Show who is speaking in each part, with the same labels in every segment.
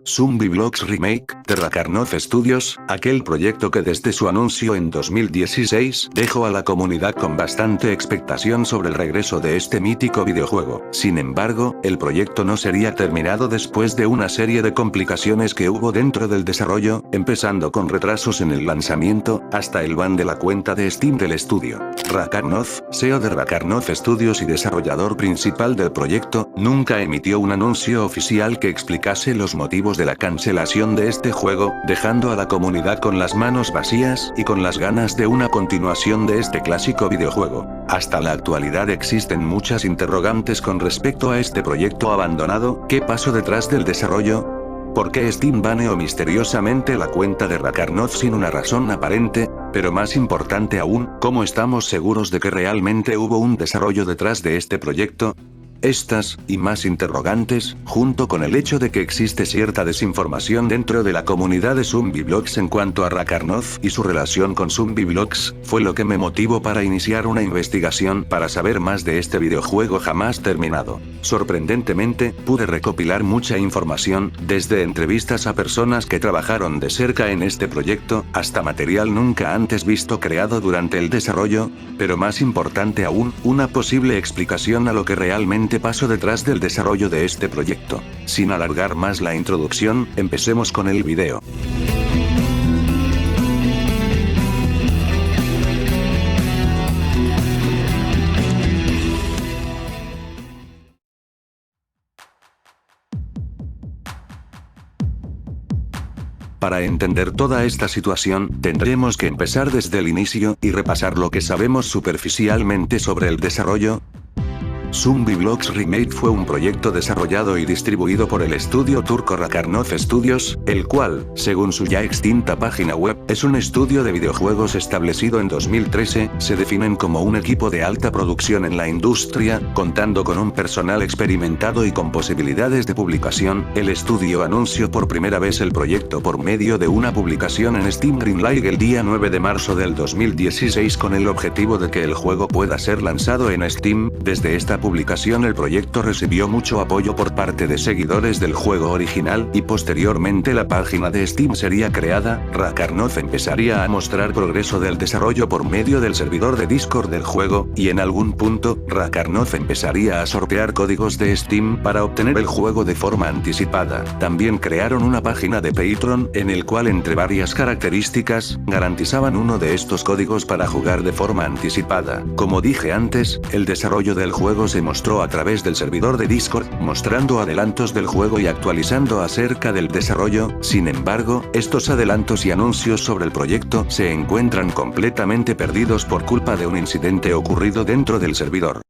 Speaker 1: Zombie Blox Remake, de Rakarnov Studios, aquel proyecto que desde su anuncio en 2016, dejó a la comunidad con bastante expectación sobre el regreso de este mítico videojuego. Sin embargo, el proyecto no sería terminado después de una serie de complicaciones que hubo dentro del desarrollo, empezando con retrasos en el lanzamiento, hasta el ban de la cuenta de Steam del estudio. Rakarnov, CEO de Rakarnov Studios y desarrollador principal del proyecto, nunca emitió un anuncio oficial que explicase los motivos de la cancelación de este juego, dejando a la comunidad con las manos vacías y con las ganas de una continuación de este clásico videojuego. Hasta la actualidad existen muchas interrogantes con respecto a este proyecto abandonado. ¿Qué pasó detrás del desarrollo? ¿Por qué Steam baneó misteriosamente la cuenta de Rakarnov sin una razón aparente? Pero más importante aún, ¿cómo estamos seguros de que realmente hubo un desarrollo detrás de este proyecto? Estas, y más interrogantes, junto con el hecho de que existe cierta desinformación dentro de la comunidad de Zombie Blox en cuanto a Rakarnov y su relación con Zombie Blox, fue lo que me motivó para iniciar una investigación para saber más de este videojuego jamás terminado. Sorprendentemente, pude recopilar mucha información, desde entrevistas a personas que trabajaron de cerca en este proyecto, hasta material nunca antes visto creado durante el desarrollo, pero más importante aún, una posible explicación a lo que realmente pasó detrás del desarrollo de este proyecto. Sin alargar más la introducción, empecemos con el video. Para entender toda esta situación, tendremos que empezar desde el inicio y repasar lo que sabemos superficialmente sobre el desarrollo. Zombie Blox Remake fue un proyecto desarrollado y distribuido por el estudio turco Rakarnov Studios, el cual, según su ya extinta página web, es un estudio de videojuegos establecido en 2013, se definen como un equipo de alta producción en la industria, contando con un personal experimentado y con posibilidades de publicación. El estudio anunció por primera vez el proyecto por medio de una publicación en Steam Greenlight el día 9 de marzo del 2016 con el objetivo de que el juego pueda ser lanzado en Steam. Desde esta publicación el proyecto recibió mucho apoyo por parte de seguidores del juego original y posteriormente la página de Steam sería creada. Rakarnov empezaría a mostrar progreso del desarrollo por medio del servidor de Discord del juego, y en algún punto, Rakarnov empezaría a sortear códigos de Steam para obtener el juego de forma anticipada. También crearon una página de Patreon, en el cual entre varias características, garantizaban uno de estos códigos para jugar de forma anticipada. Como dije antes, el desarrollo del juego se mostró a través del servidor de Discord, mostrando adelantos del juego y actualizando acerca del desarrollo. Sin embargo, estos adelantos y anuncios sobre el proyecto se encuentran completamente perdidos por culpa de un incidente ocurrido dentro del servidor.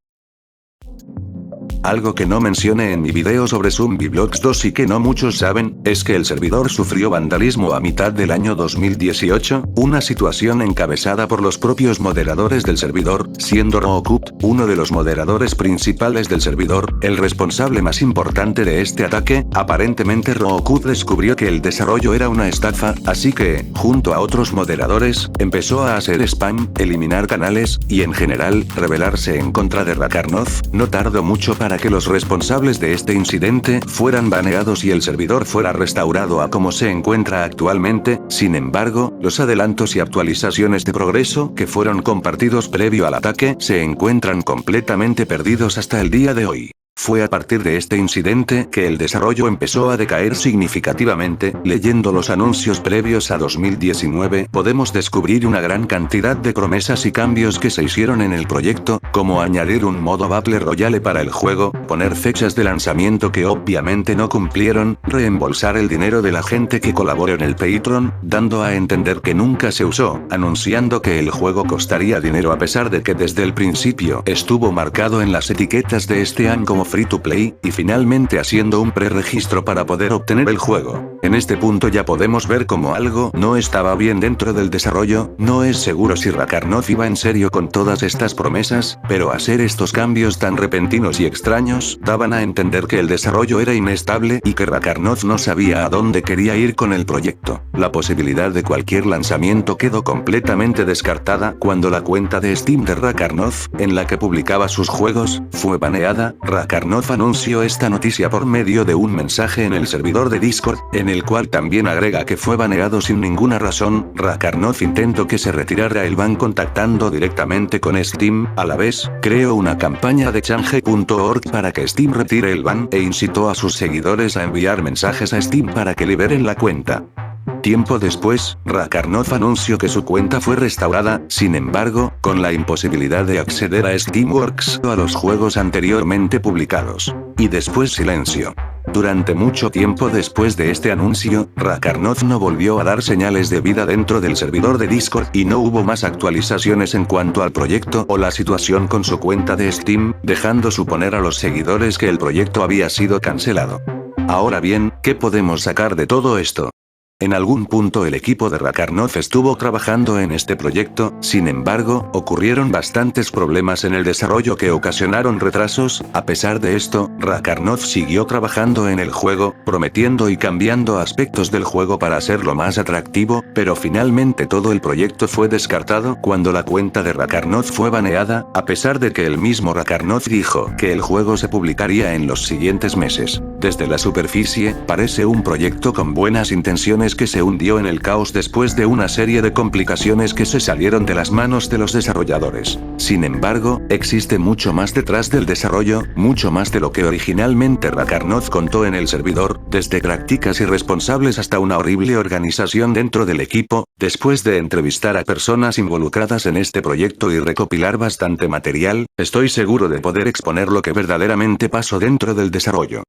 Speaker 1: Algo que no mencioné en mi video sobre Zombie Blox 2 y que no muchos saben, es que el servidor sufrió vandalismo a mitad del año 2018, una situación encabezada por los propios moderadores del servidor, siendo Rookut, uno de los moderadores principales del servidor, el responsable más importante de este ataque. Aparentemente Rookut descubrió que el desarrollo era una estafa, así que, junto a otros moderadores, empezó a hacer spam, eliminar canales, y en general, rebelarse en contra de Rakarnov. No tardó mucho para que los responsables de este incidente fueran baneados y el servidor fuera restaurado a como se encuentra actualmente. Sin embargo, los adelantos y actualizaciones de progreso que fueron compartidos previo al ataque se encuentran completamente perdidos hasta el día de hoy. Fue a partir de este incidente que el desarrollo empezó a decaer significativamente. Leyendo los anuncios previos a 2019, podemos descubrir una gran cantidad de promesas y cambios que se hicieron en el proyecto, como añadir un modo Battle Royale para el juego, poner fechas de lanzamiento que obviamente no cumplieron, reembolsar el dinero de la gente que colaboró en el Patreon, dando a entender que nunca se usó, anunciando que el juego costaría dinero a pesar de que desde el principio estuvo marcado en las etiquetas de Steam como free to play, y finalmente haciendo un preregistro para poder obtener el juego. En este punto ya podemos ver cómo algo no estaba bien dentro del desarrollo. No es seguro si Rakarnov iba en serio con todas estas promesas, pero hacer estos cambios tan repentinos y extraños daban a entender que el desarrollo era inestable y que Rakarnov no sabía a dónde quería ir con el proyecto. La posibilidad de cualquier lanzamiento quedó completamente descartada cuando la cuenta de Steam de Rakarnov, en la que publicaba sus juegos, fue baneada. Rakarnov anunció esta noticia por medio de un mensaje en el servidor de Discord, en el cual también agrega que fue baneado sin ninguna razón. Rakarnov intentó que se retirara el ban contactando directamente con Steam. A la vez, creó una campaña de change.org para que Steam retire el ban e incitó a sus seguidores a enviar mensajes a Steam para que liberen la cuenta. Tiempo después, Rakarnov anunció que su cuenta fue restaurada, sin embargo, con la imposibilidad de acceder a Steamworks o a los juegos anteriormente publicados. Y después silencio. Durante mucho tiempo después de este anuncio, Rakarnov no volvió a dar señales de vida dentro del servidor de Discord y no hubo más actualizaciones en cuanto al proyecto o la situación con su cuenta de Steam, dejando suponer a los seguidores que el proyecto había sido cancelado. Ahora bien, ¿qué podemos sacar de todo esto? En algún punto el equipo de Rakarnov estuvo trabajando en este proyecto, sin embargo, ocurrieron bastantes problemas en el desarrollo que ocasionaron retrasos. A pesar de esto, Rakarnov siguió trabajando en el juego, prometiendo y cambiando aspectos del juego para hacerlo más atractivo, pero finalmente todo el proyecto fue descartado cuando la cuenta de Rakarnov fue baneada, a pesar de que el mismo Rakarnov dijo que el juego se publicaría en los siguientes meses. Desde la superficie, parece un proyecto con buenas intenciones que se hundió en el caos después de una serie de complicaciones que se salieron de las manos de los desarrolladores. Sin embargo, existe mucho más detrás del desarrollo, mucho más de lo que originalmente Rakarnov contó en el servidor, desde prácticas irresponsables hasta una horrible organización dentro del equipo. Después de entrevistar a personas involucradas en este proyecto y recopilar bastante material, estoy seguro de poder exponer lo que verdaderamente pasó dentro del desarrollo.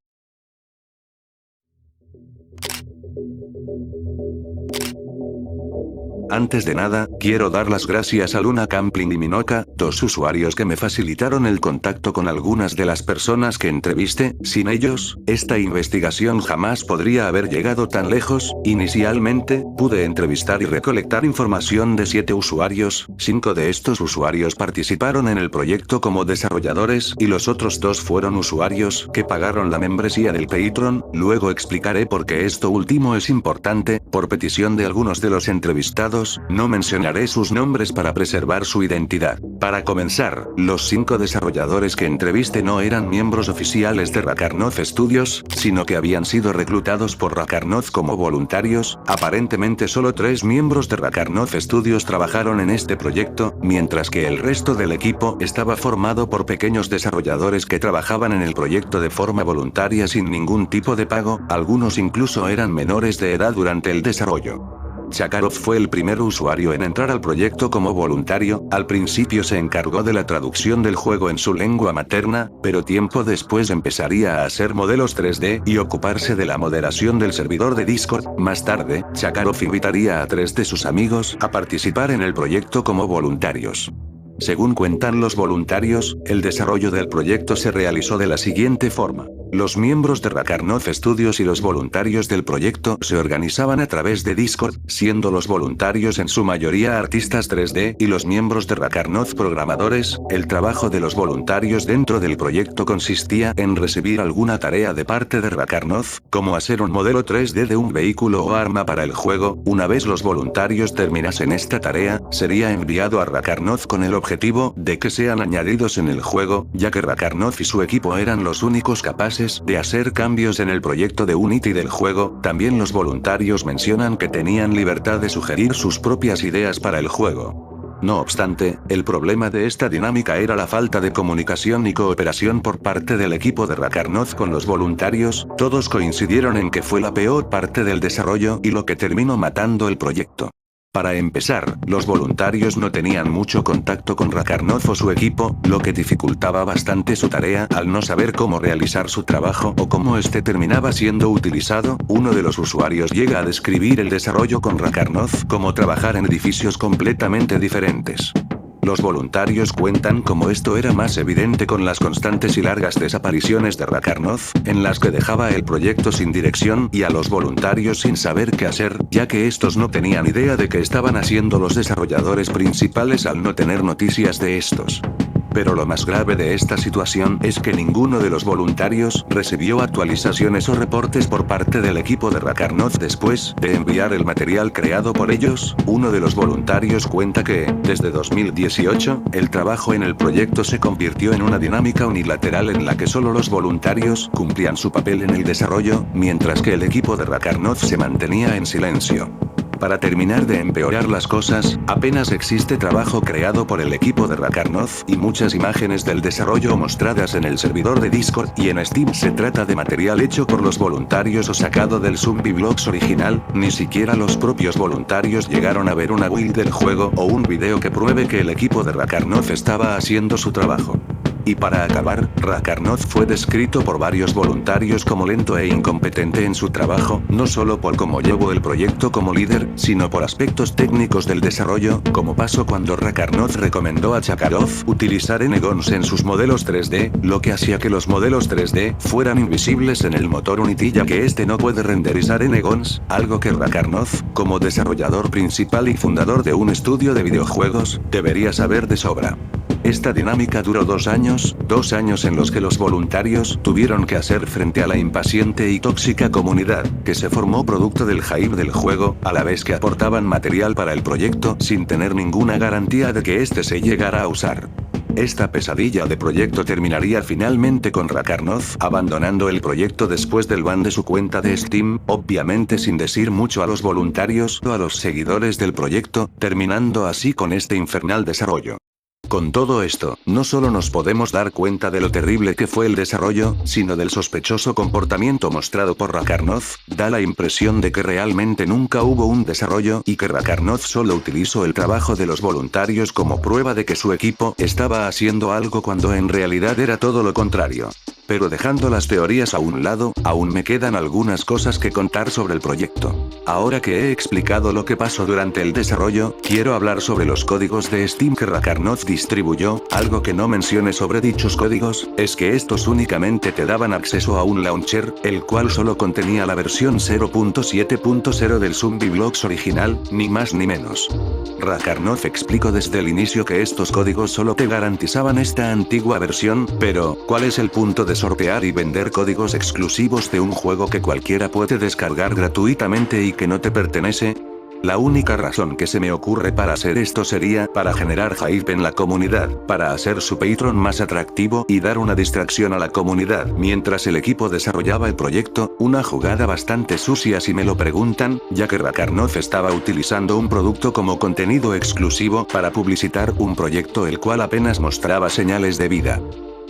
Speaker 1: Antes de nada, quiero dar las gracias a Luna Campling y Minoka, dos usuarios que me facilitaron el contacto con algunas de las personas que entrevisté. Sin ellos, esta investigación jamás podría haber llegado tan lejos. Inicialmente, pude entrevistar y recolectar información de 7 usuarios, 5 de estos usuarios participaron en el proyecto como desarrolladores y los otros 2 fueron usuarios que pagaron la membresía del Patreon. Luego explicaré por qué esto último es importante. Por petición de algunos de los entrevistados, no mencionaré sus nombres para preservar su identidad. Para comenzar, los 5 desarrolladores que entrevisté no eran miembros oficiales de Rakarnov Studios, sino que habían sido reclutados por Rakarnov como voluntarios. Aparentemente solo 3 miembros de Rakarnov Studios trabajaron en este proyecto, mientras que el resto del equipo estaba formado por pequeños desarrolladores que trabajaban en el proyecto de forma voluntaria sin ningún tipo de pago. Algunos incluso eran menores de edad durante el desarrollo. Chakarov fue el primer usuario en entrar al proyecto como voluntario. Al principio se encargó de la traducción del juego en su lengua materna, pero tiempo después empezaría a hacer modelos 3D y ocuparse de la moderación del servidor de Discord. Más tarde, Chakarov invitaría a 3 de sus amigos a participar en el proyecto como voluntarios. Según cuentan los voluntarios, el desarrollo del proyecto se realizó de la siguiente forma. Los miembros de Rakarnov Studios y los voluntarios del proyecto se organizaban a través de Discord, siendo los voluntarios en su mayoría artistas 3D y los miembros de Rakarnov programadores. El trabajo de los voluntarios dentro del proyecto consistía en recibir alguna tarea de parte de Rakarnov, como hacer un modelo 3D de un vehículo o arma para el juego. Una vez los voluntarios terminasen esta tarea, sería enviado a Rakarnov con el objetivo de que sean añadidos en el juego, ya que Rakarnov y su equipo eran los únicos capaces de hacer cambios en el proyecto de Unity del juego. También los voluntarios mencionan que tenían libertad de sugerir sus propias ideas para el juego. No obstante, el problema de esta dinámica era la falta de comunicación y cooperación por parte del equipo de Rakarnov con los voluntarios. Todos coincidieron en que fue la peor parte del desarrollo y lo que terminó matando el proyecto. Para empezar, los voluntarios no tenían mucho contacto con Rakarnov o su equipo, lo que dificultaba bastante su tarea al no saber cómo realizar su trabajo o cómo este terminaba siendo utilizado. Uno de los usuarios llega a describir el desarrollo con Rakarnov como trabajar en edificios completamente diferentes. Los voluntarios cuentan cómo esto era más evidente con las constantes y largas desapariciones de Rakarnov, en las que dejaba el proyecto sin dirección y a los voluntarios sin saber qué hacer, ya que estos no tenían idea de qué estaban haciendo los desarrolladores principales al no tener noticias de estos. Pero lo más grave de esta situación es que ninguno de los voluntarios recibió actualizaciones o reportes por parte del equipo de Rakarnov después de enviar el material creado por ellos. Uno de los voluntarios cuenta que, desde 2018, el trabajo en el proyecto se convirtió en una dinámica unilateral en la que solo los voluntarios cumplían su papel en el desarrollo, mientras que el equipo de Rakarnov se mantenía en silencio. Para terminar de empeorar las cosas, apenas existe trabajo creado por el equipo de Rakarnov y muchas imágenes del desarrollo mostradas en el servidor de Discord y en Steam se trata de material hecho por los voluntarios o sacado del Zombieblox original. Ni siquiera los propios voluntarios llegaron a ver una build del juego o un video que pruebe que el equipo de Rakarnov estaba haciendo su trabajo. Y para acabar, Rakarnov fue descrito por varios voluntarios como lento e incompetente en su trabajo, no solo por cómo llevó el proyecto como líder, sino por aspectos técnicos del desarrollo, como pasó cuando Rakarnov recomendó a Chakarov utilizar N-Gons en sus modelos 3D, lo que hacía que los modelos 3D fueran invisibles en el motor Unity ya que este no puede renderizar N-Gons, algo que Rakarnov, como desarrollador principal y fundador de un estudio de videojuegos, debería saber de sobra. Esta dinámica duró 2 años en los que los voluntarios tuvieron que hacer frente a la impaciente y tóxica comunidad, que se formó producto del hype del juego, a la vez que aportaban material para el proyecto sin tener ninguna garantía de que este se llegara a usar. Esta pesadilla de proyecto terminaría finalmente con Rakarnov abandonando el proyecto después del ban de su cuenta de Steam, obviamente sin decir mucho a los voluntarios o a los seguidores del proyecto, terminando así con este infernal desarrollo. Con todo esto, no solo nos podemos dar cuenta de lo terrible que fue el desarrollo, sino del sospechoso comportamiento mostrado por Rakarnov. Da la impresión de que realmente nunca hubo un desarrollo y que Rakarnov solo utilizó el trabajo de los voluntarios como prueba de que su equipo estaba haciendo algo cuando en realidad era todo lo contrario. Pero dejando las teorías a un lado, aún me quedan algunas cosas que contar sobre el proyecto. Ahora que he explicado lo que pasó durante el desarrollo, quiero hablar sobre los códigos de Steam que Rakarnov distribuyó. Algo que no mencioné sobre dichos códigos, es que estos únicamente te daban acceso a un launcher, el cual solo contenía la versión 0.7.0 del Zombieblox original, ni más ni menos. Rakarnov explicó desde el inicio que estos códigos solo te garantizaban esta antigua versión, pero, ¿cuál es el punto de sortear y vender códigos exclusivos de un juego que cualquiera puede descargar gratuitamente y que no te pertenece? La única razón que se me ocurre para hacer esto sería para generar hype en la comunidad, para hacer su Patreon más atractivo y dar una distracción a la comunidad mientras el equipo desarrollaba el proyecto, una jugada bastante sucia si me lo preguntan, ya que Rakarnov estaba utilizando un producto como contenido exclusivo para publicitar un proyecto el cual apenas mostraba señales de vida.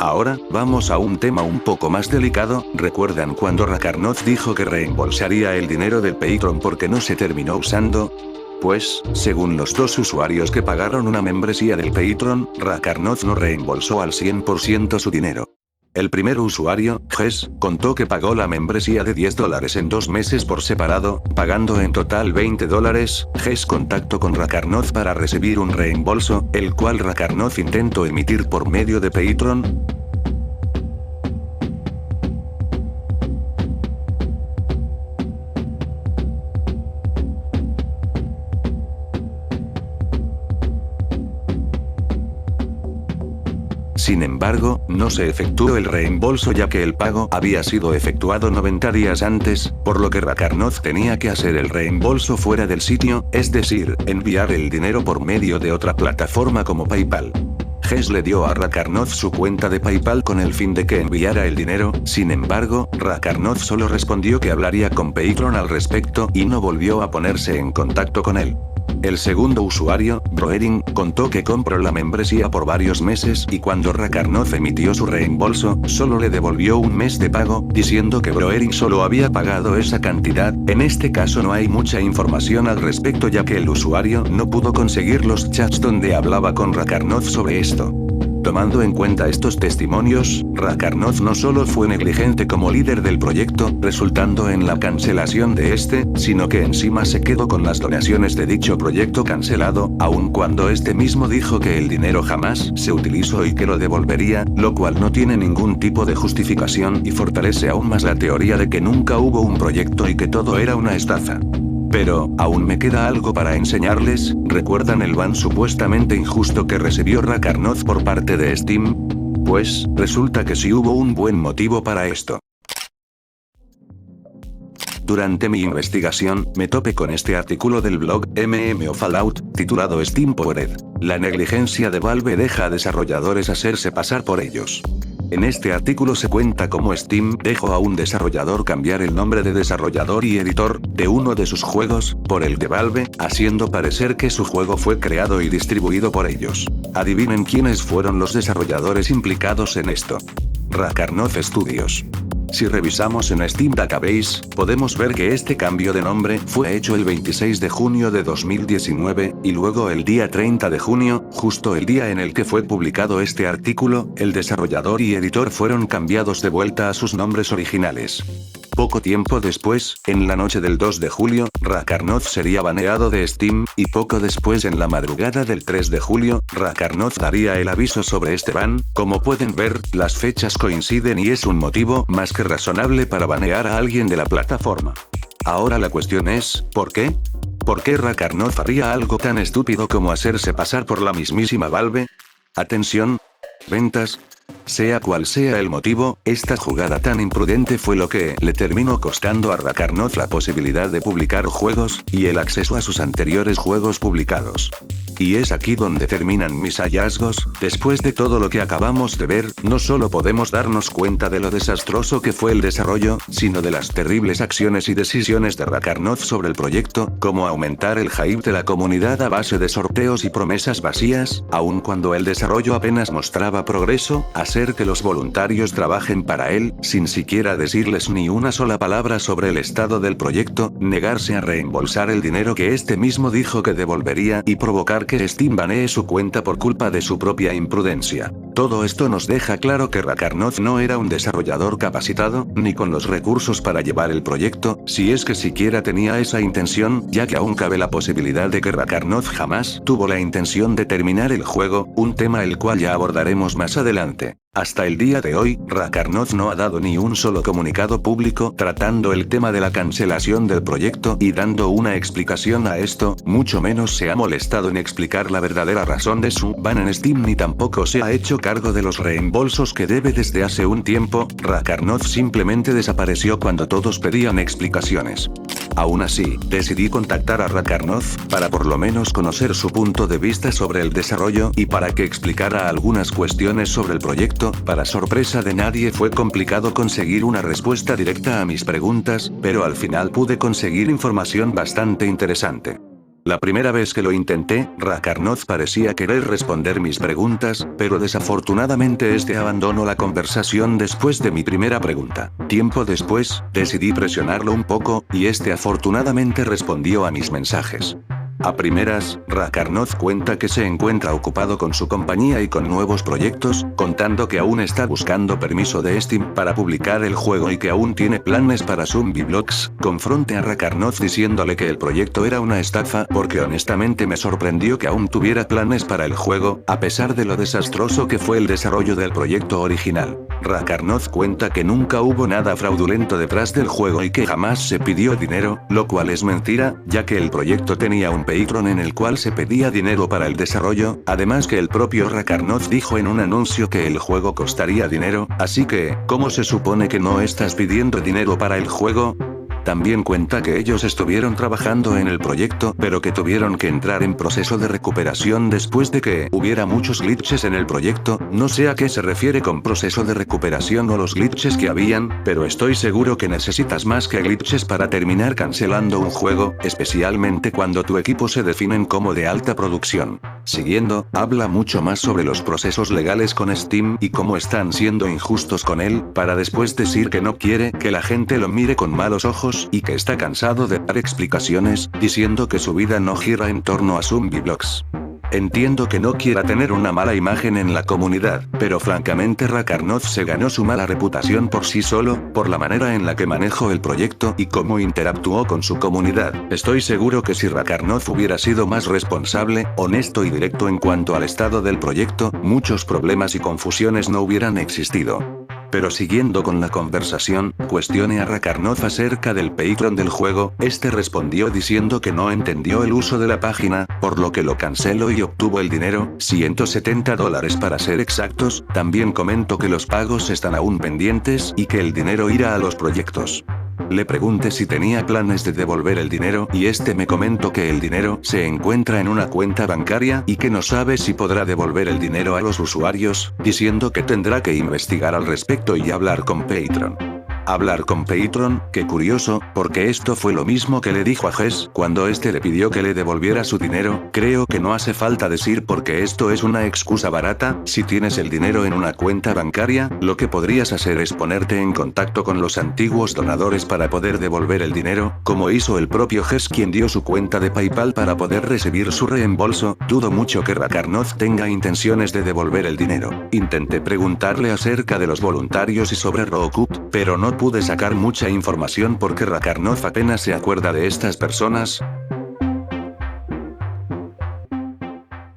Speaker 1: Ahora, vamos a un tema un poco más delicado. ¿Recuerdan cuando Rakarnov dijo que reembolsaría el dinero del Patreon porque no se terminó usando? Pues, según los 2 usuarios que pagaron una membresía del Patreon, Rakarnov no reembolsó al 100% su dinero. El primer usuario, Jess, contó que pagó la membresía de $10 en 2 meses por separado, pagando en total $20. Jess contactó con Rakarnov para recibir un reembolso, el cual Rakarnov intentó emitir por medio de Patreon. Sin embargo, no se efectuó el reembolso ya que el pago había sido efectuado 90 días antes, por lo que Rakarnov tenía que hacer el reembolso fuera del sitio, es decir, enviar el dinero por medio de otra plataforma como PayPal. Jess le dio a Rakarnov su cuenta de PayPal con el fin de que enviara el dinero, sin embargo, Rakarnov solo respondió que hablaría con Patreon al respecto y no volvió a ponerse en contacto con él. El segundo usuario, Broering, contó que compró la membresía por varios meses y cuando Rakarnov emitió su reembolso, solo le devolvió un mes de pago, diciendo que Broering solo había pagado esa cantidad. En este caso no hay mucha información al respecto ya que el usuario no pudo conseguir los chats donde hablaba con Rakarnov sobre esto. Tomando en cuenta estos testimonios, Rakarnov no solo fue negligente como líder del proyecto, resultando en la cancelación de este, sino que encima se quedó con las donaciones de dicho proyecto cancelado, aun cuando este mismo dijo que el dinero jamás se utilizó y que lo devolvería, lo cual no tiene ningún tipo de justificación y fortalece aún más la teoría de que nunca hubo un proyecto y que todo era una estafa. Pero, aún me queda algo para enseñarles. ¿Recuerdan el ban supuestamente injusto que recibió Rakarnov por parte de Steam? Pues, resulta que sí hubo un buen motivo para esto. Durante mi investigación, me topé con este artículo del blog MMO Fallout, titulado Steam Powered. La negligencia de Valve deja a desarrolladores hacerse pasar por ellos. En este artículo se cuenta cómo Steam dejó a un desarrollador cambiar el nombre de desarrollador y editor de uno de sus juegos por el de Valve, haciendo parecer que su juego fue creado y distribuido por ellos. Adivinen quiénes fueron los desarrolladores implicados en esto. Rakarnov Studios. Si revisamos en Steam Database, podemos ver que este cambio de nombre fue hecho el 26 de junio de 2019, y luego el día 30 de junio, justo el día en el que fue publicado este artículo, el desarrollador y editor fueron cambiados de vuelta a sus nombres originales. Poco tiempo después, en la noche del 2 de julio, Rakarnov sería baneado de Steam, y poco después en la madrugada del 3 de julio, Rakarnov daría el aviso sobre este ban. Como pueden ver, las fechas coinciden y es un motivo más que razonable para banear a alguien de la plataforma. Ahora la cuestión es, ¿por qué? ¿Por qué Rakarnov haría algo tan estúpido como hacerse pasar por la mismísima Valve? Atención. Ventas. Sea cual sea el motivo, esta jugada tan imprudente fue lo que le terminó costando a Rakarnov la posibilidad de publicar juegos, y el acceso a sus anteriores juegos publicados. Y es aquí donde terminan mis hallazgos. Después de todo lo que acabamos de ver, no solo podemos darnos cuenta de lo desastroso que fue el desarrollo, sino de las terribles acciones y decisiones de Rakarnov sobre el proyecto, como aumentar el hype de la comunidad a base de sorteos y promesas vacías, aun cuando el desarrollo apenas mostraba progreso, hacer que los voluntarios trabajen para él, sin siquiera decirles ni una sola palabra sobre el estado del proyecto, negarse a reembolsar el dinero que este mismo dijo que devolvería y provocar que Steam banee su cuenta por culpa de su propia imprudencia. Todo esto nos deja claro que Rakarnov no era un desarrollador capacitado, ni con los recursos para llevar el proyecto, si es que siquiera tenía esa intención, ya que aún cabe la posibilidad de que Rakarnov jamás tuvo la intención de terminar el juego, un tema el cual ya abordaremos más adelante. Hasta el día de hoy, Rakarnov no ha dado ni un solo comunicado público tratando el tema de la cancelación del proyecto y dando una explicación a esto, mucho menos se ha molestado en explicar la verdadera razón de su ban en Steam ni tampoco se ha hecho cargo de los reembolsos que debe desde hace un tiempo. Rakarnov simplemente desapareció cuando todos pedían explicaciones. Aún así, decidí contactar a Rakarnov, para por lo menos conocer su punto de vista sobre el desarrollo y para que explicara algunas cuestiones sobre el proyecto. Para sorpresa de nadie fue complicado conseguir una respuesta directa a mis preguntas, pero al final pude conseguir información bastante interesante. La primera vez que lo intenté, Rakarnov parecía querer responder mis preguntas, pero desafortunadamente este abandonó la conversación después de mi primera pregunta. Tiempo después, decidí presionarlo un poco, y este afortunadamente respondió a mis mensajes. A primeras, Rakarnov cuenta que se encuentra ocupado con su compañía y con nuevos proyectos, contando que aún está buscando permiso de Steam para publicar el juego y que aún tiene planes para Zombieblox. Confronté a Rakarnov diciéndole que el proyecto era una estafa porque honestamente me sorprendió que aún tuviera planes para el juego, a pesar de lo desastroso que fue el desarrollo del proyecto original. Rakarnov cuenta que nunca hubo nada fraudulento detrás del juego y que jamás se pidió dinero, lo cual es mentira, ya que el proyecto tenía un Patreon en el cual se pedía dinero para el desarrollo, además que el propio Rakarnov dijo en un anuncio que el juego costaría dinero, así que, ¿cómo se supone que no estás pidiendo dinero para el juego? También cuenta que ellos estuvieron trabajando en el proyecto, pero que tuvieron que entrar en proceso de recuperación después de que hubiera muchos glitches en el proyecto. No sé a qué se refiere con proceso de recuperación o los glitches que habían, pero estoy seguro que necesitas más que glitches para terminar cancelando un juego, especialmente cuando tu equipo se definen como de alta producción. Siguiendo, habla mucho más sobre los procesos legales con Steam y cómo están siendo injustos con él, para después decir que no quiere que la gente lo mire con malos ojos y que está cansado de dar explicaciones, diciendo que su vida no gira en torno a Zombieblox. Entiendo que no quiera tener una mala imagen en la comunidad, pero francamente Rakarnov se ganó su mala reputación por sí solo, por la manera en la que manejó el proyecto y cómo interactuó con su comunidad. Estoy seguro que si Rakarnov hubiera sido más responsable, honesto y directo en cuanto al estado del proyecto, muchos problemas y confusiones no hubieran existido. Pero siguiendo con la conversación, cuestioné a Rakarnov acerca del Patreon del juego, este respondió diciendo que no entendió el uso de la página, por lo que lo canceló y obtuvo el dinero, $170 para ser exactos. También comentó que los pagos están aún pendientes y que el dinero irá a los proyectos. Le pregunté si tenía planes de devolver el dinero y este me comentó que el dinero se encuentra en una cuenta bancaria y que no sabe si podrá devolver el dinero a los usuarios, diciendo que tendrá que investigar al respecto y hablar con Patreon. Hablar con Patreon, qué curioso, porque esto fue lo mismo que le dijo a Jess cuando este le pidió que le devolviera su dinero. Creo que no hace falta decir porque esto es una excusa barata. Si tienes el dinero en una cuenta bancaria, lo que podrías hacer es ponerte en contacto con los antiguos donadores para poder devolver el dinero, como hizo el propio Jess quien dio su cuenta de PayPal para poder recibir su reembolso. Dudo mucho que Rakarnov tenga intenciones de devolver el dinero. Intenté preguntarle acerca de los voluntarios y sobre Roku, pero no pude sacar mucha información porque Rakarnov apenas se acuerda de estas personas.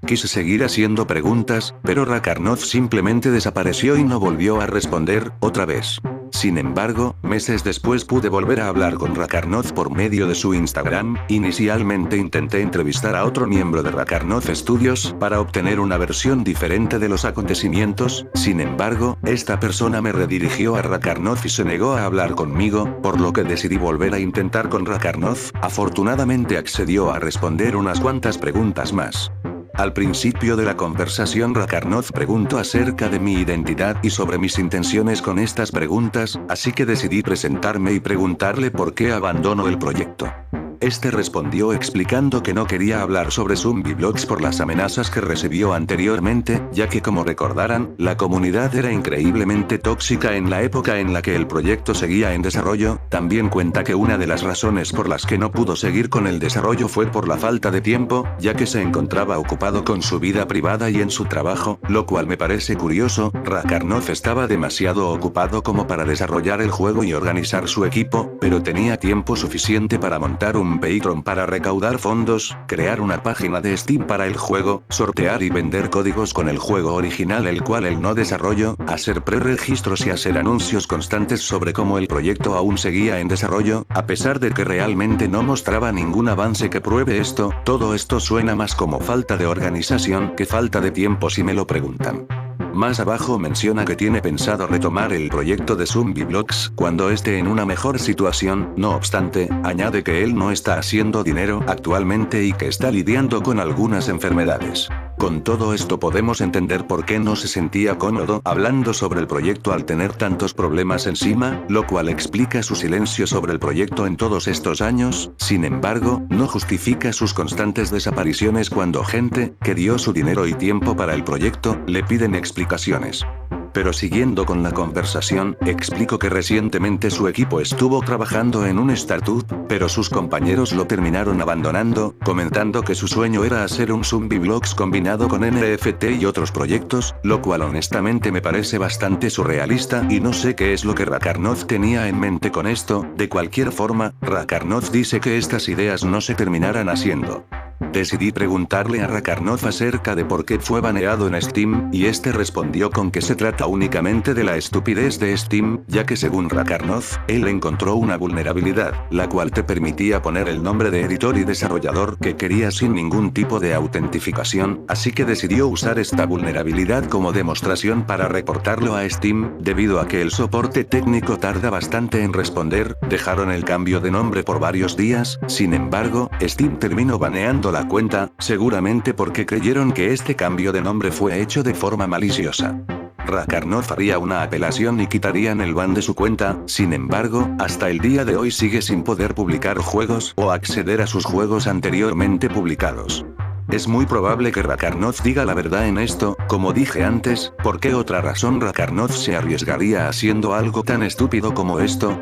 Speaker 1: Quise seguir haciendo preguntas, pero Rakarnov simplemente desapareció y no volvió a responder, otra vez. Sin embargo, meses después pude volver a hablar con Rakarnov por medio de su Instagram. Inicialmente intenté entrevistar a otro miembro de Rakarnov Studios para obtener una versión diferente de los acontecimientos. Sin embargo, esta persona me redirigió a Rakarnov y se negó a hablar conmigo, por lo que decidí volver a intentar con Rakarnov. Afortunadamente accedió a responder unas cuantas preguntas más. Al principio de la conversación Rakarnov preguntó acerca de mi identidad y sobre mis intenciones con estas preguntas, así que decidí presentarme y preguntarle por qué abandonó el proyecto. Este respondió explicando que no quería hablar sobre Zombievlogs por las amenazas que recibió anteriormente, ya que como recordarán, la comunidad era increíblemente tóxica en la época en la que el proyecto seguía en desarrollo. También cuenta que una de las razones por las que no pudo seguir con el desarrollo fue por la falta de tiempo, ya que se encontraba ocupado con su vida privada y en su trabajo, lo cual me parece curioso. Rakarnov estaba demasiado ocupado como para desarrollar el juego y organizar su equipo, pero tenía tiempo suficiente para montar un Patreon para recaudar fondos, crear una página de Steam para el juego, sortear y vender códigos con el juego original el cual él no desarrolló, hacer preregistros y hacer anuncios constantes sobre cómo el proyecto aún seguía en desarrollo, a pesar de que realmente no mostraba ningún avance que pruebe esto. Todo esto suena más como falta de organización que falta de tiempo si me lo preguntan. Más abajo menciona que tiene pensado retomar el proyecto de Zombievlogs cuando esté en una mejor situación. No obstante, añade que él no está haciendo dinero actualmente y que está lidiando con algunas enfermedades. Con todo esto podemos entender por qué no se sentía cómodo hablando sobre el proyecto al tener tantos problemas encima, lo cual explica su silencio sobre el proyecto en todos estos años. Sin embargo, no justifica sus constantes desapariciones cuando gente que dio su dinero y tiempo para el proyecto le piden explicaciones. Pero siguiendo con la conversación, explico que recientemente su equipo estuvo trabajando en un startup, pero sus compañeros lo terminaron abandonando, comentando que su sueño era hacer un Zombievlogs combinado con NFT y otros proyectos, lo cual honestamente me parece bastante surrealista y no sé qué es lo que Rakarnov tenía en mente con esto. De cualquier forma, Rakarnov dice que estas ideas no se terminarán haciendo. Decidí preguntarle a Rakarnov acerca de por qué fue baneado en Steam, y este respondió con que se trata únicamente de la estupidez de Steam, ya que según Rakarnov, él encontró una vulnerabilidad, la cual te permitía poner el nombre de editor y desarrollador que quería sin ningún tipo de autentificación, así que decidió usar esta vulnerabilidad como demostración para reportarlo a Steam. Debido a que el soporte técnico tarda bastante en responder, dejaron el cambio de nombre por varios días. Sin embargo, Steam terminó baneando la cuenta, seguramente porque creyeron que este cambio de nombre fue hecho de forma maliciosa. Rakarnov haría una apelación y quitarían el ban de su cuenta. Sin embargo, hasta el día de hoy sigue sin poder publicar juegos o acceder a sus juegos anteriormente publicados. Es muy probable que Rakarnov diga la verdad en esto. Como dije antes, ¿por qué otra razón Rakarnov se arriesgaría haciendo algo tan estúpido como esto?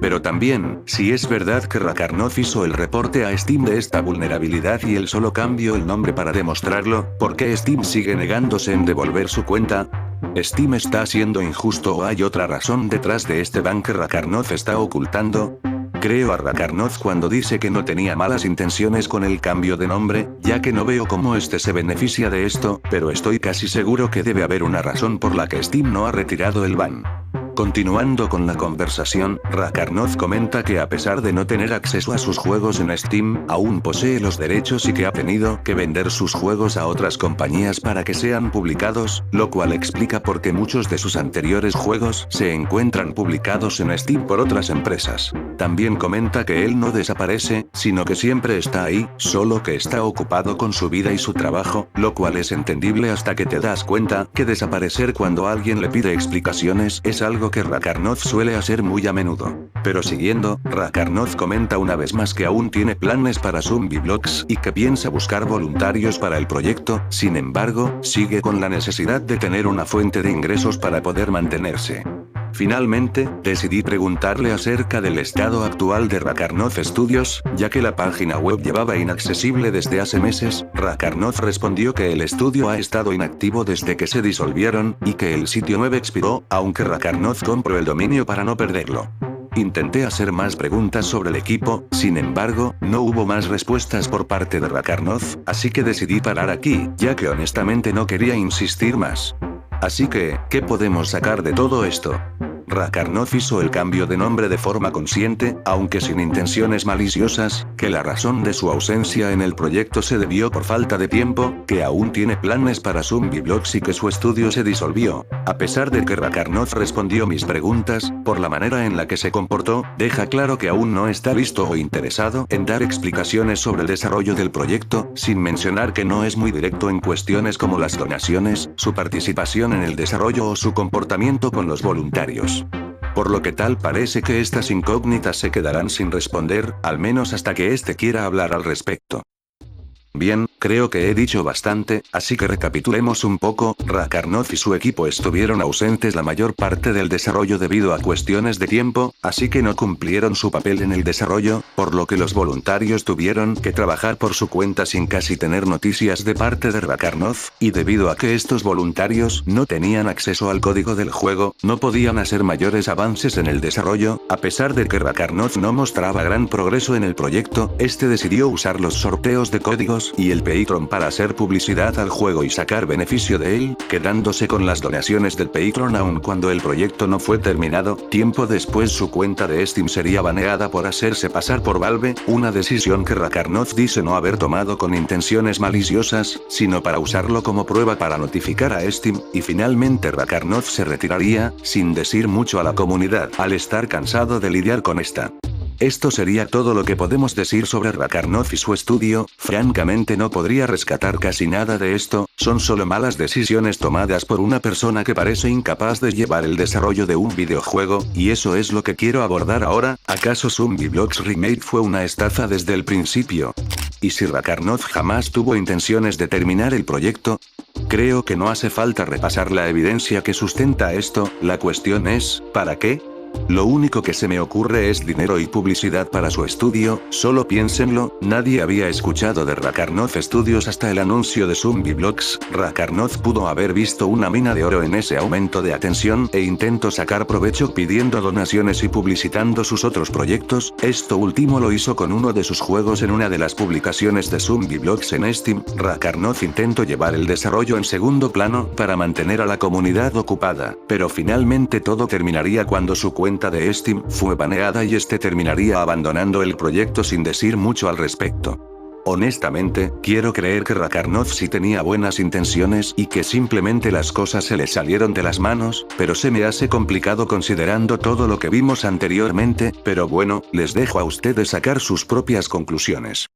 Speaker 1: Pero también, si es verdad que Rakarnov hizo el reporte a Steam de esta vulnerabilidad y él solo cambió el nombre para demostrarlo, ¿por qué Steam sigue negándose en devolver su cuenta? ¿Steam está siendo injusto o hay otra razón detrás de este ban que Rakarnov está ocultando? Creo a Rakarnov cuando dice que no tenía malas intenciones con el cambio de nombre, ya que no veo cómo este se beneficia de esto, pero estoy casi seguro que debe haber una razón por la que Steam no ha retirado el ban. Continuando con la conversación, Rakarnov comenta que a pesar de no tener acceso a sus juegos en Steam, aún posee los derechos y que ha tenido que vender sus juegos a otras compañías para que sean publicados, lo cual explica por qué muchos de sus anteriores juegos se encuentran publicados en Steam por otras empresas. También comenta que él no desaparece, sino que siempre está ahí, solo que está ocupado con su vida y su trabajo, lo cual es entendible hasta que te das cuenta que desaparecer cuando alguien le pide explicaciones es algo que Rakarnov suele hacer muy a menudo. Pero siguiendo, Rakarnov comenta una vez más que aún tiene planes para Zombieblox y que piensa buscar voluntarios para el proyecto, sin embargo, sigue con la necesidad de tener una fuente de ingresos para poder mantenerse. Finalmente, decidí preguntarle acerca del estado actual de Rakarnov Studios, ya que la página web llevaba inaccesible desde hace meses. Rakarnov respondió que el estudio ha estado inactivo desde que se disolvieron, y que el sitio web expiró, aunque Rakarnov compró el dominio para no perderlo. Intenté hacer más preguntas sobre el equipo, sin embargo, no hubo más respuestas por parte de Rakarnov, así que decidí parar aquí, ya que honestamente no quería insistir más. Así que, ¿qué podemos sacar de todo esto? Rakarnov hizo el cambio de nombre de forma consciente, aunque sin intenciones maliciosas, que la razón de su ausencia en el proyecto se debió por falta de tiempo, que aún tiene planes para Zombieblox y que su estudio se disolvió. A pesar de que Rakarnov respondió mis preguntas, por la manera en la que se comportó, deja claro que aún no está listo o interesado en dar explicaciones sobre el desarrollo del proyecto, sin mencionar que no es muy directo en cuestiones como las donaciones, su participación en el desarrollo o su comportamiento con los voluntarios. Por lo que tal parece que estas incógnitas se quedarán sin responder, al menos hasta que éste quiera hablar al respecto. Bien, creo que he dicho bastante, así que recapitulemos un poco. Rakarnov y su equipo estuvieron ausentes la mayor parte del desarrollo debido a cuestiones de tiempo, así que no cumplieron su papel en el desarrollo, por lo que los voluntarios tuvieron que trabajar por su cuenta sin casi tener noticias de parte de Rakarnov, y debido a que estos voluntarios no tenían acceso al código del juego, no podían hacer mayores avances en el desarrollo. A pesar de que Rakarnov no mostraba gran progreso en el proyecto, este decidió usar los sorteos de códigos y el Patreon para hacer publicidad al juego y sacar beneficio de él, quedándose con las donaciones del Patreon aun cuando el proyecto no fue terminado. Tiempo después su cuenta de Steam sería baneada por hacerse pasar por Valve, una decisión que Rakarnov dice no haber tomado con intenciones maliciosas, sino para usarlo como prueba para notificar a Steam, y finalmente Rakarnov se retiraría, sin decir mucho a la comunidad, al estar cansado de lidiar con esta. Esto sería todo lo que podemos decir sobre Rakarnov y su estudio. Francamente no podría rescatar casi nada de esto, son solo malas decisiones tomadas por una persona que parece incapaz de llevar el desarrollo de un videojuego, y eso es lo que quiero abordar ahora. ¿Acaso Zombieblox Remake fue una estafa desde el principio? ¿Y si Rakarnov jamás tuvo intenciones de terminar el proyecto? Creo que no hace falta repasar la evidencia que sustenta esto, la cuestión es, ¿para qué? Lo único que se me ocurre es dinero y publicidad para su estudio. Solo piénsenlo, nadie había escuchado de Rakarnov Studios hasta el anuncio de Zombieblox. Rakarnov pudo haber visto una mina de oro en ese aumento de atención e intentó sacar provecho pidiendo donaciones y publicitando sus otros proyectos. Esto último lo hizo con uno de sus juegos en una de las publicaciones de Zombieblox en Steam. Rakarnov intentó llevar el desarrollo en segundo plano para mantener a la comunidad ocupada, pero finalmente todo terminaría cuando su cuenta de Steam fue baneada y este terminaría abandonando el proyecto sin decir mucho al respecto. Honestamente, quiero creer que Rakarnov sí tenía buenas intenciones y que simplemente las cosas se le salieron de las manos, pero se me hace complicado considerando todo lo que vimos anteriormente, pero bueno, les dejo a ustedes sacar sus propias conclusiones.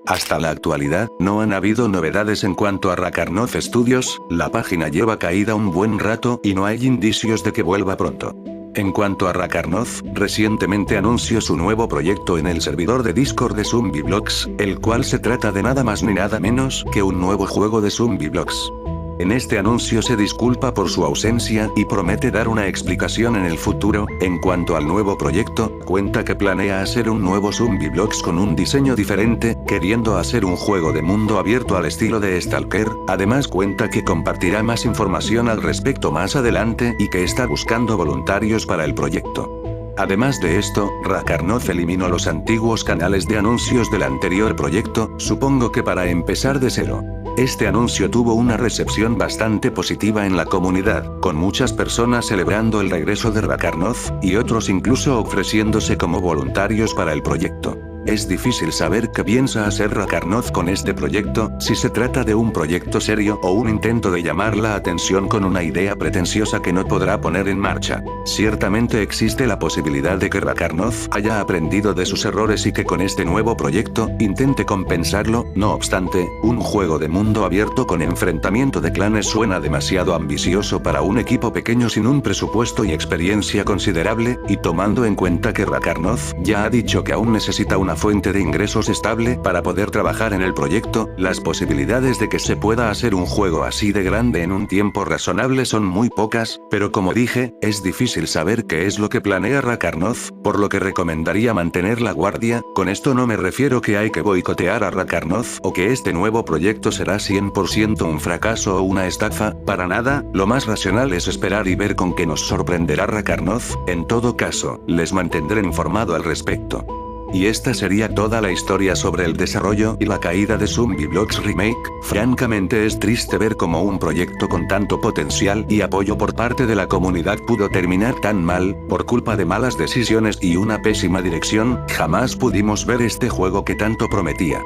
Speaker 1: Hasta la actualidad, no han habido novedades en cuanto a Rakarnov Studios, la página lleva caída un buen rato y no hay indicios de que vuelva pronto. En cuanto a Rakarnov, recientemente anunció su nuevo proyecto en el servidor de Discord de Zombieblox, el cual se trata de nada más ni nada menos que un nuevo juego de Zombieblox. En este anuncio se disculpa por su ausencia y promete dar una explicación en el futuro. En cuanto al nuevo proyecto, cuenta que planea hacer un nuevo Zombie Blox con un diseño diferente, queriendo hacer un juego de mundo abierto al estilo de Stalker. Además cuenta que compartirá más información al respecto más adelante y que está buscando voluntarios para el proyecto. Además de esto, Rakarnov eliminó los antiguos canales de anuncios del anterior proyecto, supongo que para empezar de cero. Este anuncio tuvo una recepción bastante positiva en la comunidad, con muchas personas celebrando el regreso de Rakarnov, y otros incluso ofreciéndose como voluntarios para el proyecto. Es difícil saber qué piensa hacer Rakarnov con este proyecto, si se trata de un proyecto serio o un intento de llamar la atención con una idea pretenciosa que no podrá poner en marcha. Ciertamente existe la posibilidad de que Rakarnov haya aprendido de sus errores y que con este nuevo proyecto, intente compensarlo. No obstante, un juego de mundo abierto con enfrentamiento de clanes suena demasiado ambicioso para un equipo pequeño sin un presupuesto y experiencia considerable, y tomando en cuenta que Rakarnov ya ha dicho que aún necesita una fuente de ingresos estable para poder trabajar en el proyecto, las posibilidades de que se pueda hacer un juego así de grande en un tiempo razonable son muy pocas, pero como dije, es difícil saber qué es lo que planea Rakarnov, por lo que recomendaría mantener la guardia. Con esto no me refiero que hay que boicotear a Rakarnov o que este nuevo proyecto será 100% un fracaso o una estafa, para nada. Lo más racional es esperar y ver con qué nos sorprenderá Rakarnov. En todo caso, les mantendré informado al respecto. Y esta sería toda la historia sobre el desarrollo y la caída de Zombie Blox Remake. Francamente es triste ver cómo un proyecto con tanto potencial y apoyo por parte de la comunidad pudo terminar tan mal, por culpa de malas decisiones y una pésima dirección. Jamás pudimos ver este juego que tanto prometía.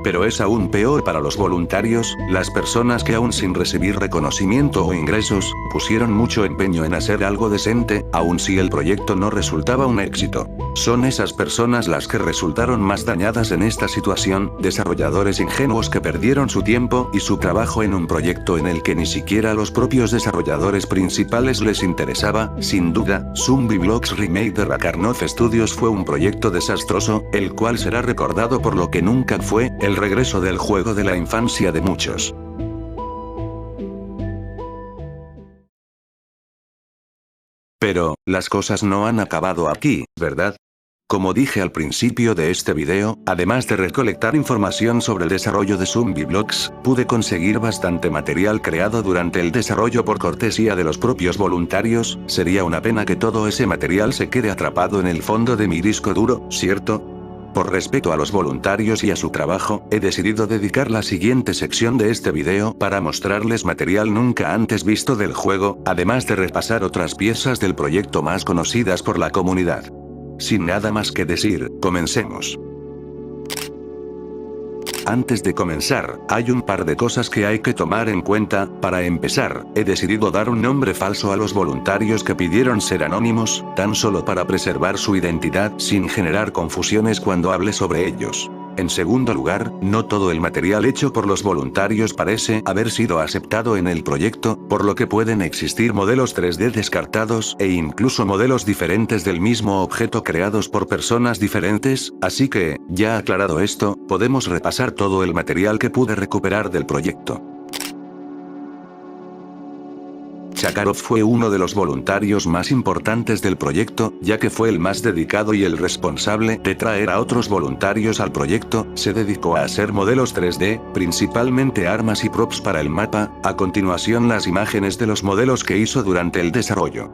Speaker 1: Pero es aún peor para los voluntarios, las personas que aún sin recibir reconocimiento o ingresos, pusieron mucho empeño en hacer algo decente, aun si el proyecto no resultaba un éxito. Son esas personas las que resultaron más dañadas en esta situación, desarrolladores ingenuos que perdieron su tiempo y su trabajo en un proyecto en el que ni siquiera a los propios desarrolladores principales les interesaba. Sin duda, Zombie Blox Remake de Rakarnov Studios fue un proyecto desastroso, el cual será recordado por lo que nunca fue, el regreso del juego de la infancia de muchos. Pero, las cosas no han acabado aquí, ¿verdad? Como dije al principio de este video, además de recolectar información sobre el desarrollo de Zombie Blox, pude conseguir bastante material creado durante el desarrollo por cortesía de los propios voluntarios. Sería una pena que todo ese material se quede atrapado en el fondo de mi disco duro, ¿cierto? Por respeto a los voluntarios y a su trabajo, he decidido dedicar la siguiente sección de este video para mostrarles material nunca antes visto del juego, además de repasar otras piezas del proyecto más conocidas por la comunidad. Sin nada más que decir, comencemos. Antes de comenzar, hay un par de cosas que hay que tomar en cuenta. Para empezar, he decidido dar un nombre falso a los voluntarios que pidieron ser anónimos, tan solo para preservar su identidad sin generar confusiones cuando hable sobre ellos. En segundo lugar, no todo el material hecho por los voluntarios parece haber sido aceptado en el proyecto, por lo que pueden existir modelos 3D descartados e incluso modelos diferentes del mismo objeto creados por personas diferentes, así que, ya aclarado esto, podemos repasar todo el material que pude recuperar del proyecto. Shakarov fue uno de los voluntarios más importantes del proyecto, ya que fue el más dedicado y el responsable de traer a otros voluntarios al proyecto. Se dedicó a hacer modelos 3D, principalmente armas y props para el mapa. A continuación las imágenes de los modelos que hizo durante el desarrollo.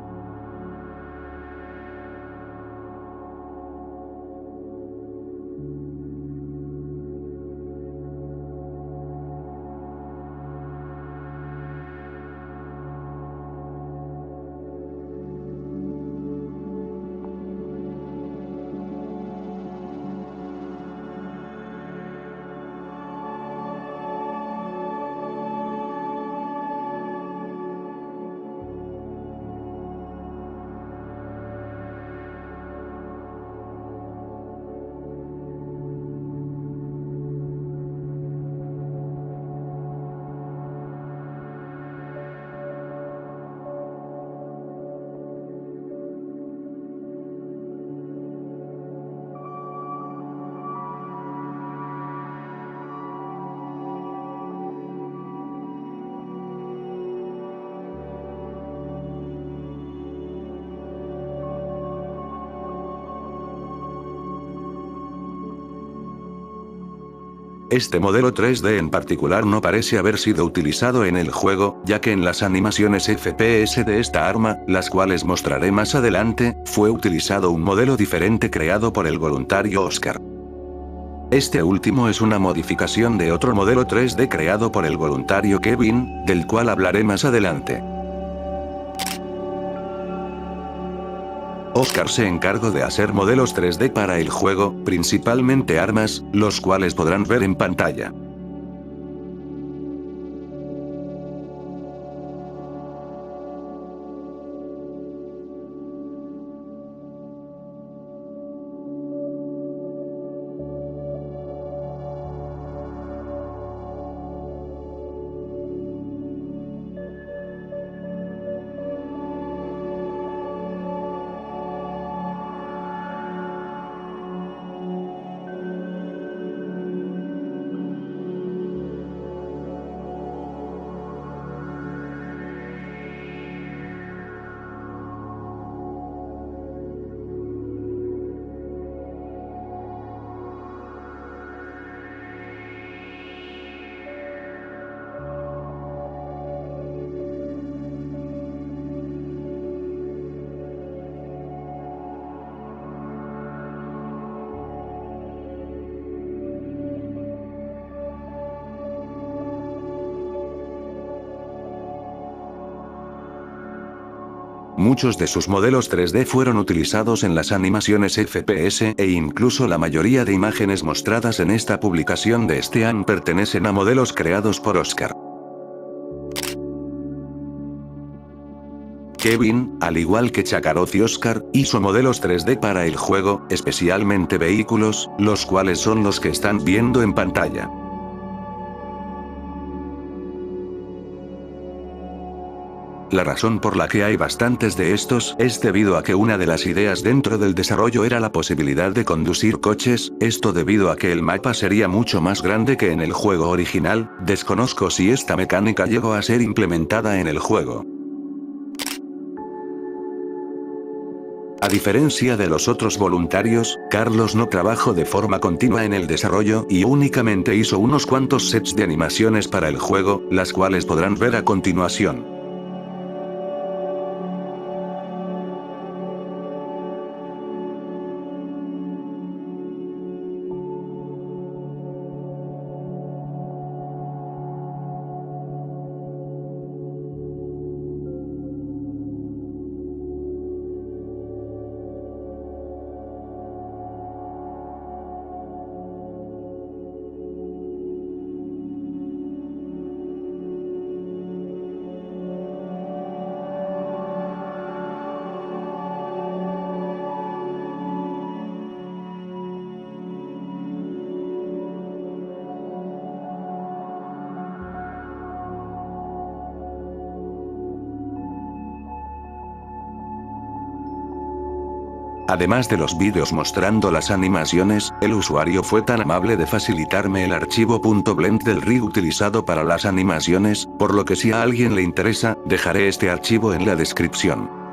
Speaker 1: Este modelo 3D en particular no parece haber sido utilizado en el juego, ya que en las animaciones FPS de esta arma, las cuales mostraré más adelante, fue utilizado un modelo diferente creado por el voluntario Oscar. Este último es una modificación de otro modelo 3D creado por el voluntario Kevin, del cual hablaré más adelante. Oscar se encargó de hacer modelos 3D para el juego, principalmente armas, los cuales podrán ver en pantalla. Muchos de sus modelos 3D fueron utilizados en las animaciones FPS e incluso la mayoría de imágenes mostradas en esta publicación de este año pertenecen a modelos creados por Oscar. Kevin, al igual que Chakaroth y Oscar, hizo modelos 3D para el juego, especialmente vehículos, los cuales son los que están viendo en pantalla. La razón por la que hay bastantes de estos es debido a que una de las ideas dentro del desarrollo era la posibilidad de conducir coches, esto debido a que el mapa sería mucho más grande que en el juego original. Desconozco si esta mecánica llegó a ser implementada en el juego. A diferencia de los otros voluntarios, Carlos no trabajó de forma continua en el desarrollo y únicamente hizo unos cuantos sets de animaciones para el juego, las cuales podrán ver a continuación. Además de los vídeos mostrando las animaciones, el usuario fue tan amable de facilitarme el archivo .blend del rig utilizado para las animaciones, por lo que si a alguien le interesa, dejaré este archivo en la descripción.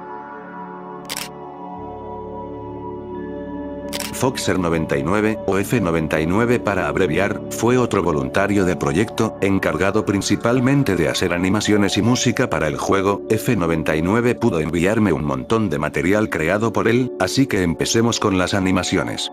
Speaker 1: Foxer99, o F99 para abreviar, fue otro voluntario del proyecto, encargado principalmente de hacer animaciones y música para el juego. F99 pudo enviarme un montón de material creado por él, así que empecemos con las animaciones.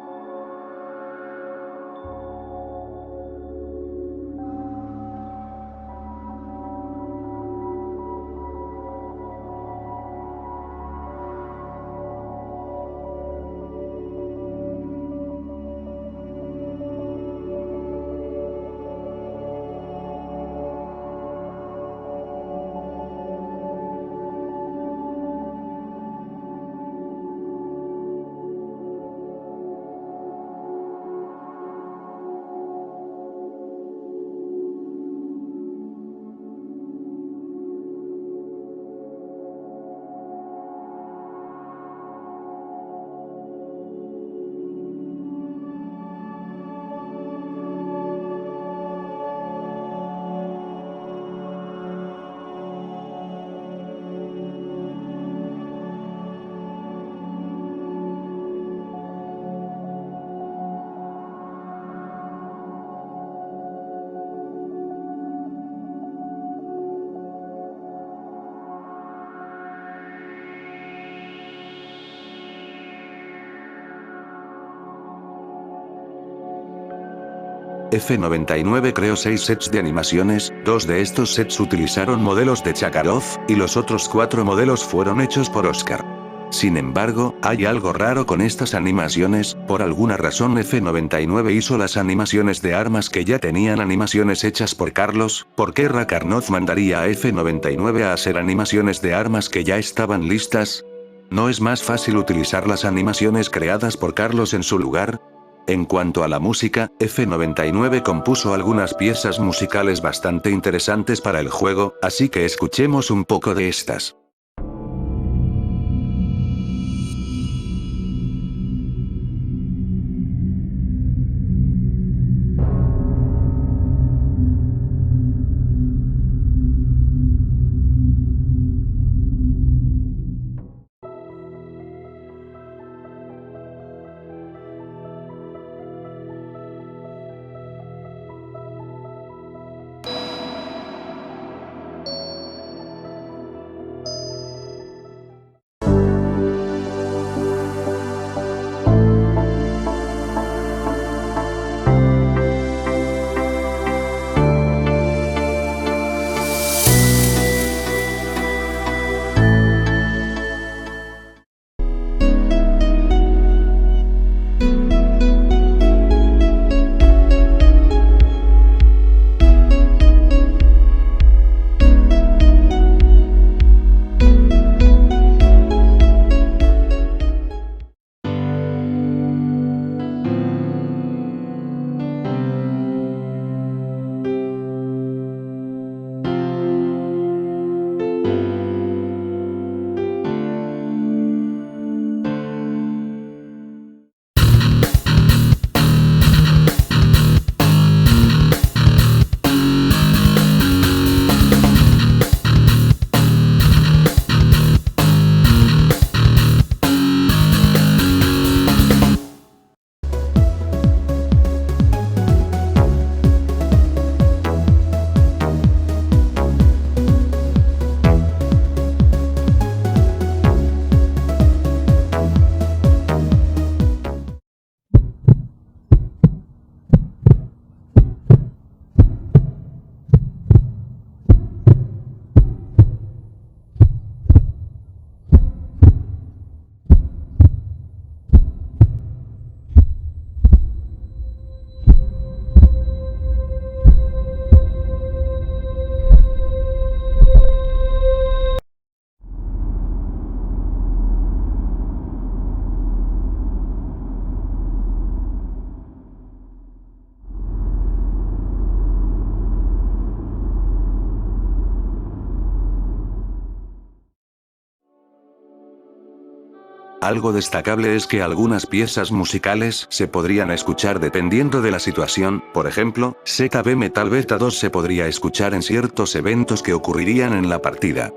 Speaker 1: F99 creó 6 sets de animaciones, 2 de estos sets utilizaron modelos de Chakarov, y los otros 4 modelos fueron hechos por Oscar. Sin embargo, hay algo raro con estas animaciones, por alguna razón F99 hizo las animaciones de armas que ya tenían animaciones hechas por Carlos. ¿Por qué Rakarnov mandaría a F99 a hacer animaciones de armas que ya estaban listas? ¿No es más fácil utilizar las animaciones creadas por Carlos en su lugar? En cuanto a la música, F99 compuso algunas piezas musicales bastante interesantes para el juego, así que escuchemos un poco de estas. Algo destacable es que algunas piezas musicales se podrían escuchar dependiendo de la situación, por ejemplo, ZB Metal Beta 2 se podría escuchar en ciertos eventos que ocurrirían en la partida.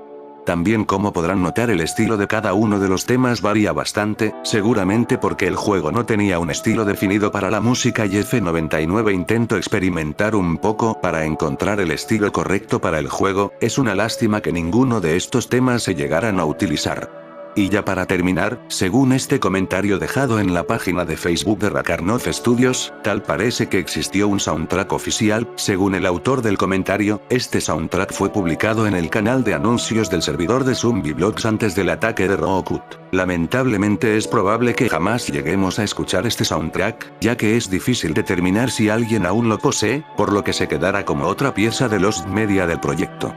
Speaker 1: También, como podrán notar, el estilo de cada uno de los temas varía bastante, seguramente porque el juego no tenía un estilo definido para la música y F99 intentó experimentar un poco para encontrar el estilo correcto para el juego. Es una lástima que ninguno de estos temas se llegaran a utilizar. Y ya para terminar, según este comentario dejado en la página de Facebook de Rakarnov Studios, tal parece que existió un soundtrack oficial. Según el autor del comentario, este soundtrack fue publicado en el canal de anuncios del servidor de Zombieblogs antes del ataque de Rookut. Lamentablemente es probable que jamás lleguemos a escuchar este soundtrack, ya que es difícil determinar si alguien aún lo posee, por lo que se quedará como otra pieza de Lost Media del proyecto.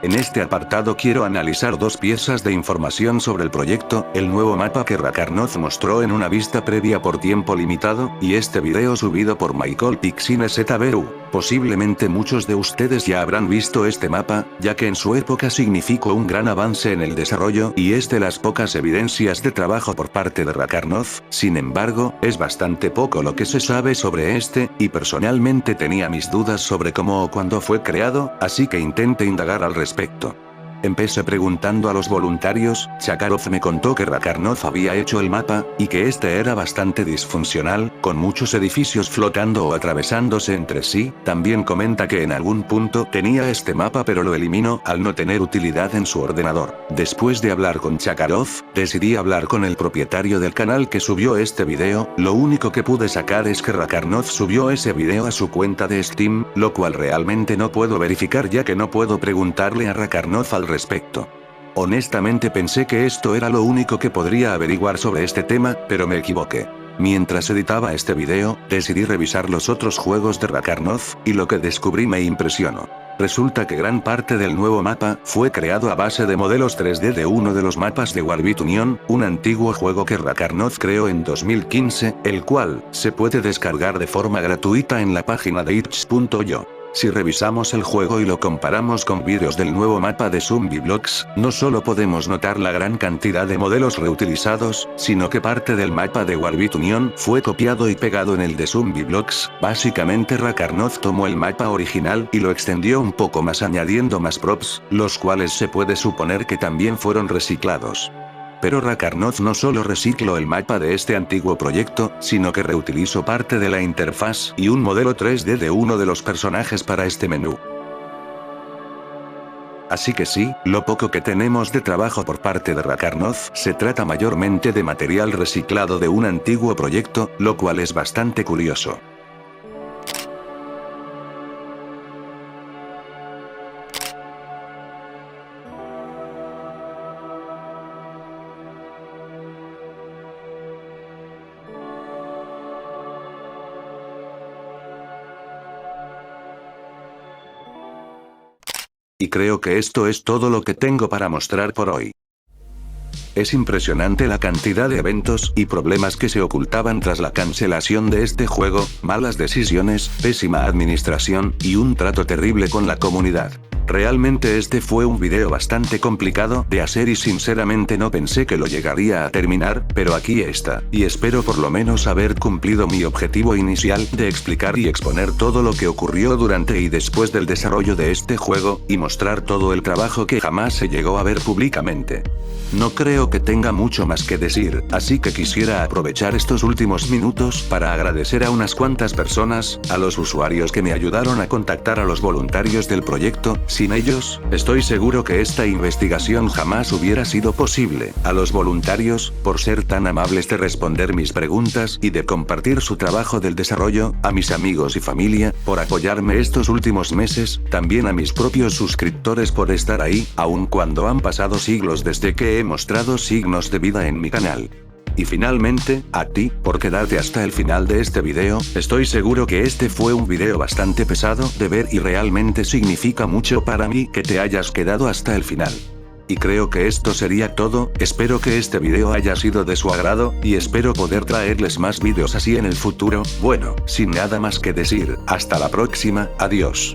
Speaker 1: En este apartado quiero analizar dos piezas de información sobre el proyecto, el nuevo mapa que Rakarnov mostró en una vista previa por tiempo limitado, y este video subido por Michael Pixine ZBU. Posiblemente muchos de ustedes ya habrán visto este mapa, ya que en su época significó un gran avance en el desarrollo y es de las pocas evidencias de trabajo por parte de Rakarnov. Sin embargo, es bastante poco lo que se sabe sobre este, y personalmente tenía mis dudas sobre cómo o cuándo fue creado, así que intenté indagar al respecto. Empecé preguntando a los voluntarios. Chakarov me contó que Rakarnov había hecho el mapa, y que este era bastante disfuncional, con muchos edificios flotando o atravesándose entre sí. También comenta que en algún punto tenía este mapa pero lo eliminó al no tener utilidad en su ordenador. Después de hablar con Chakarov, decidí hablar con el propietario del canal que subió este video. Lo único que pude sacar es que Rakarnov subió ese video a su cuenta de Steam, lo cual realmente no puedo verificar ya que no puedo preguntarle a Rakarnov al respecto. Honestamente pensé que esto era lo único que podría averiguar sobre este tema, pero me equivoqué. Mientras editaba este video, decidí revisar los otros juegos de Rakarnov, y lo que descubrí me impresionó. Resulta que gran parte del nuevo mapa fue creado a base de modelos 3D de uno de los mapas de Warbit Union, un antiguo juego que Rakarnov creó en 2015, el cual se puede descargar de forma gratuita en la página de itch.io. Si revisamos el juego y lo comparamos con vídeos del nuevo mapa de Zombiblocks, no solo podemos notar la gran cantidad de modelos reutilizados, sino que parte del mapa de Warbit Union fue copiado y pegado en el de Zombiblocks. Básicamente Rakarnov tomó el mapa original y lo extendió un poco más añadiendo más props, los cuales se puede suponer que también fueron reciclados. Pero Rakarnov no solo recicló el mapa de este antiguo proyecto, sino que reutilizó parte de la interfaz y un modelo 3D de uno de los personajes para este menú. Así que sí, lo poco que tenemos de trabajo por parte de Rakarnov se trata mayormente de material reciclado de un antiguo proyecto, lo cual es bastante curioso. Y creo que esto es todo lo que tengo para mostrar por hoy. Es impresionante la cantidad de eventos y problemas que se ocultaban tras la cancelación de este juego, malas decisiones, pésima administración, y un trato terrible con la comunidad. Realmente este fue un video bastante complicado de hacer y sinceramente no pensé que lo llegaría a terminar, pero aquí está, y espero por lo menos haber cumplido mi objetivo inicial de explicar y exponer todo lo que ocurrió durante y después del desarrollo de este juego, y mostrar todo el trabajo que jamás se llegó a ver públicamente. No creo que tenga mucho más que decir, así que quisiera aprovechar estos últimos minutos para agradecer a unas cuantas personas, a los usuarios que me ayudaron a contactar a los voluntarios del proyecto. Sin ellos, estoy seguro que esta investigación jamás hubiera sido posible. A los voluntarios, por ser tan amables de responder mis preguntas y de compartir su trabajo del desarrollo, a mis amigos y familia, por apoyarme estos últimos meses, también a mis propios suscriptores por estar ahí, aun cuando han pasado siglos desde que he mostrado signos de vida en mi canal. Y finalmente, a ti, por quedarte hasta el final de este video. Estoy seguro que este fue un video bastante pesado de ver y realmente significa mucho para mí que te hayas quedado hasta el final. Y creo que esto sería todo. Espero que este video haya sido de su agrado, y espero poder traerles más videos así en el futuro. Bueno, sin nada más que decir, hasta la próxima, adiós.